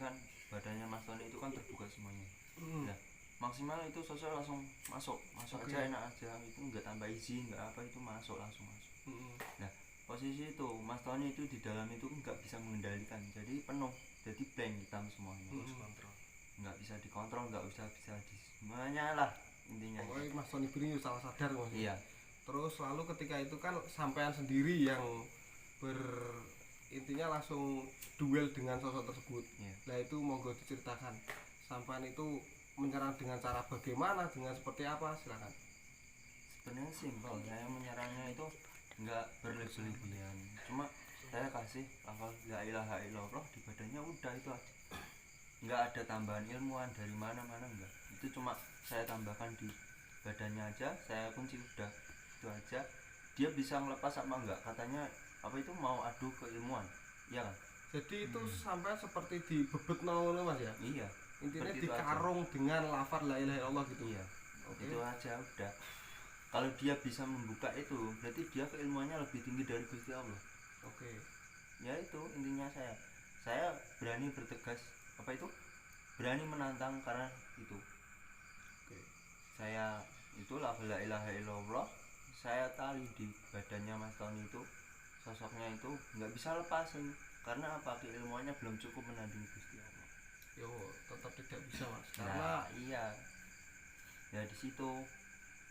kan badannya Mas Tony itu kan terbuka semuanya. Nah, maksimal itu sosok langsung masuk aja, enak aja, itu nggak tambah izin nggak apa, itu langsung masuk. Nah, posisi itu Mas Tony itu di dalam itu nggak bisa mengendalikan, jadi penuh, jadi blank hitam semuanya. Nggak bisa dikontrol, nggak bisa di semuanya lah intinya. Pokoknya Mas Tony Bring salah sadar Mas. Iya. Terus lalu ketika itu kan sampean sendiri yang intinya langsung duel dengan sosok tersebut. Nah itu monggo diceritakan, sampean itu menyerang dengan cara bagaimana, dengan seperti apa, silakan. Sebenarnya simpel, saya menyerangnya itu nggak berlebihan, cuma saya kasih lafal la ilaha illallah di badannya, udah itu aja, nggak ada tambahan ilmuwan dari mana-mana, enggak, itu cuma saya tambahkan di badannya aja, saya kunci, udah itu aja. Dia bisa ngelepas apa enggak, katanya apa itu mau adu ke ilmuwan, iya kan? Jadi itu sampai seperti dibebet ngono Mas ya? Iya, intinya dikarung aja dengan lafaz la ilaha illallah gitu. Iya. Itu aja udah. Kalau dia bisa membuka itu, berarti dia keilmuannya lebih tinggi dari Gusti Allah. Ya itu intinya, saya berani bertegas, apa itu, berani menantang karena itu. Saya itu la ilaha illallah, saya tali di badannya Mas Tony itu, sosoknya itu nggak bisa lepasin, karena apa, keilmuannya belum cukup menandingi Gusti Allah. Yo tetap tidak bisa Mas, karena iya ya, di situ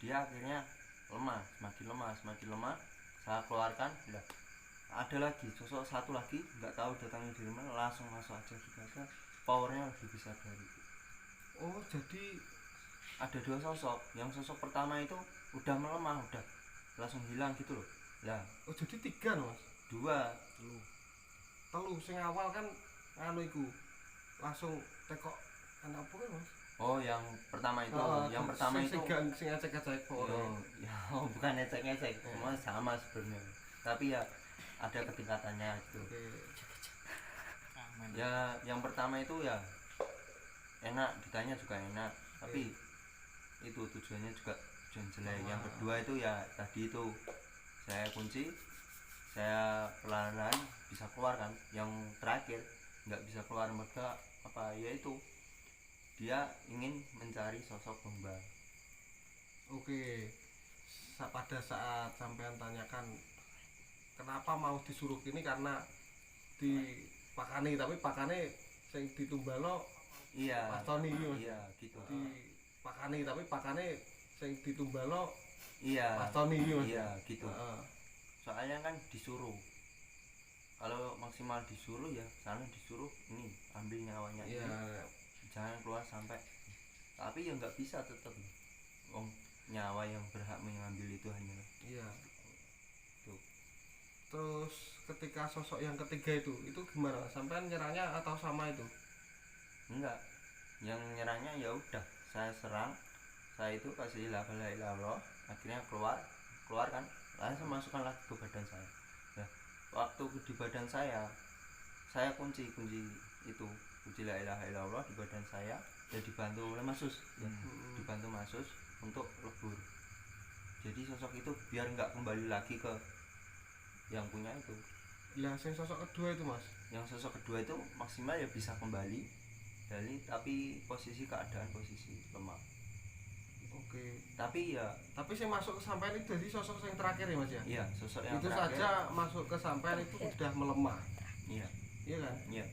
dia akhirnya semakin lemah, saya keluarkan, udah ada lagi sosok satu lagi, nggak tahu datangnya dari mana, langsung masuk aja gitu aja, powernya lebih besar dari itu. Oh jadi ada dua sosok, yang sosok pertama itu udah melemah, udah langsung hilang gitu loh lah. Oh jadi tiga Mas? Dua, telu sing awal kan anu iku langsung tekok anak apa kan Mas? Oh yang pertama itu, yang pertama itu sing ecek-ecek. Bukan ecek-ecek, semua sama sebenarnya, tapi ya ada ketingkatannya gitu. Ya yang pertama itu ya enak, ditanya juga enak, tapi itu tujuannya juga tujuan jelek. Yang kedua itu ya tadi itu saya kunci, saya pelan-pelan bisa keluar kan. Yang terakhir nggak bisa keluar, mereka apa ya, itu dia ingin mencari sosok kembar. Pada saat sampean tanyakan kenapa mau disuruh ini, karena dipakani, tapi pakane sing ditumbalo Mas Tony iya gitu. Dipakani tapi pakane sing ditumbalo Mas Tony iya gitu. Soalnya kan disuruh, kalau maksimal disuruh ya sana disuruh ini ambil nyawanya, jangan keluar sampai, tapi ya nggak bisa tetap, nyawa yang berhak mengambil itu hanya tuh. Terus ketika sosok yang ketiga itu gimana, sampai nyerangnya atau sama itu? Enggak, yang nyerangnya ya udah saya serang, saya itu kasih la ilaha illallah, akhirnya keluar kan, langsung masukkan lagi ke badan saya. Nah, waktu di badan saya kunci itu, kunci la ilaha illallah di badan saya, dan dibantu oleh Masus, dibantu Masus untuk lebur. Jadi sosok itu biar nggak kembali lagi ke yang punya itu. Yang sosok kedua itu Mas? Yang sosok kedua itu maksimal ya bisa kembali dari, tapi posisi lemah. Tapi saya masuk ke sampean itu jadi sosok yang terakhir ya Mas ya? Iya, sosok yang itu terakhir. Saja masuk ke sampean itu sudah melemah. Iya kan? Iya,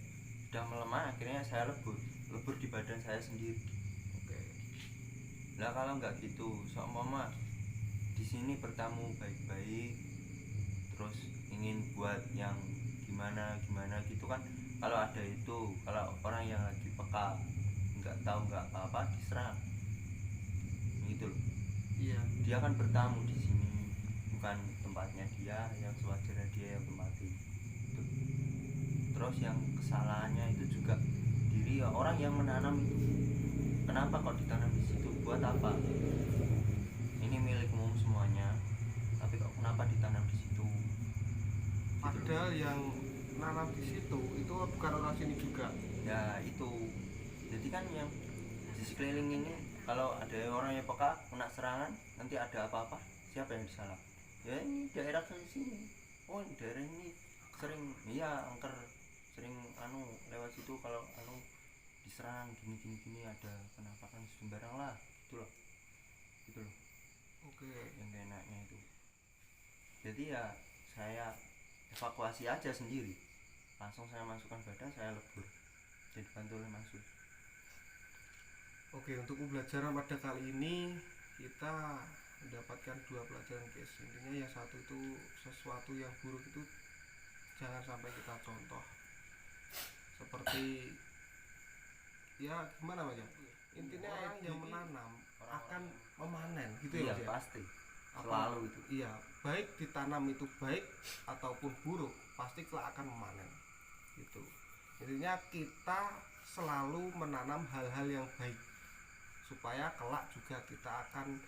sudah melemah, akhirnya saya lebur di badan saya sendiri. Lah kalau nggak gitu, seumpama di sini bertamu baik-baik, terus ingin buat yang gimana gitu kan, kalau ada itu, kalau orang yang lagi peka nggak tahu nggak apa-apa diserang gitu loh. Dia kan bertamu di sini, bukan tempatnya dia, yang sewajarnya dia yang tempati gitu. Terus yang kesalahannya itu juga diri orang yang menanam itu, kenapa kok ditanam di situ, buat apa, ini milik umum semuanya, tapi kok kenapa ditanam di situ? Padahal yang nanam di situ itu bukan orang sini juga. Ya itu, jadi kan yang di sekeliling ini, kalau ada orang yang peka kena serangan, nanti ada apa-apa, siapa yang disalah? Ya ini daerah sini, daerah ini sering angker, sering lewat situ, kalau diserang gini ada penampakan sembarang lah gitu loh Oke. yang enaknya itu. Jadi ya saya evakuasi aja sendiri, langsung saya masukkan badan, saya lebur, jadi bantu oleh Mas Sus. Oke, untuk pembelajaran pada kali ini kita mendapatkan 2 pelajaran guys. Intinya yang satu itu sesuatu yang buruk itu jangan sampai kita contoh. Seperti ya gimana Mas ya? Intinya orang yang menanam akan memanen gitu ya Mas ya? Pasti. Selalu itu. Iya, baik ditanam itu baik ataupun buruk, pasti kelak akan memanen. Gitu. Intinya kita selalu menanam hal-hal yang baik supaya kelak juga kita akan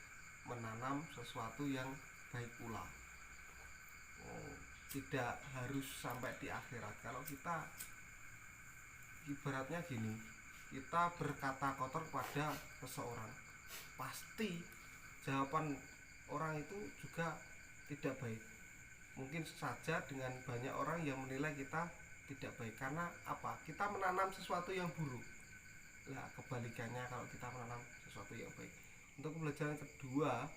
menanam sesuatu yang baik pula. Tidak harus sampai di akhirat. Kalau kita ibaratnya gini, kita berkata kotor kepada seseorang, pasti jawaban orang itu juga tidak baik. Mungkin saja dengan banyak orang yang menilai kita tidak baik karena apa? Kita menanam sesuatu yang buruk. Lah kebalikannya kalau kita menanam sesuatu yang baik. Untuk pembelajaran kedua,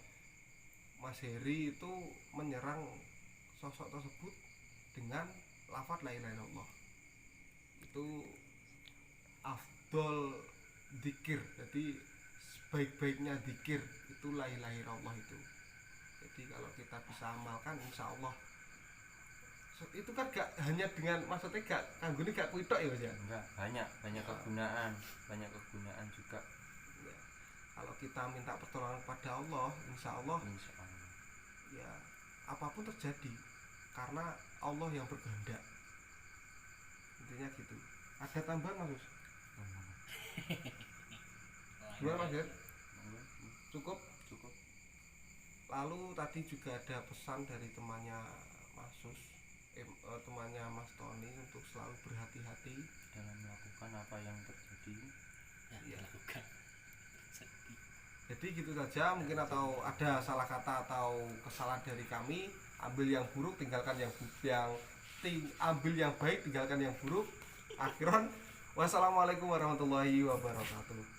Mas Heri itu menyerang sosok tersebut dengan lafaz la ilaha illallah. Itu afdol dzikir. Jadi sebaik-baiknya dzikir itu la ilaha illallah itu. Jadi kalau kita bisa amalkan insya Allah itu kan gak hanya dengan maksudnya gak kanggone gak kuitok ya Mas ya. Enggak, banyak kegunaan juga ya. Kalau kita minta pertolongan kepada Allah insya Allah ya apapun terjadi karena Allah yang berkehendak. Intinya gitu. Ada tambahan Mas? Gimana Mas? Cukup. Lalu tadi juga ada pesan dari temannya temannya Mas Tony untuk selalu berhati-hati dalam melakukan apa yang terjadi ya. Jadi gitu saja mungkin, atau ada salah kata atau kesalahan dari kami, ambil yang buruk tinggalkan ambil yang baik tinggalkan yang buruk. Akhiran wassalamualaikum warahmatullahi wabarakatuh.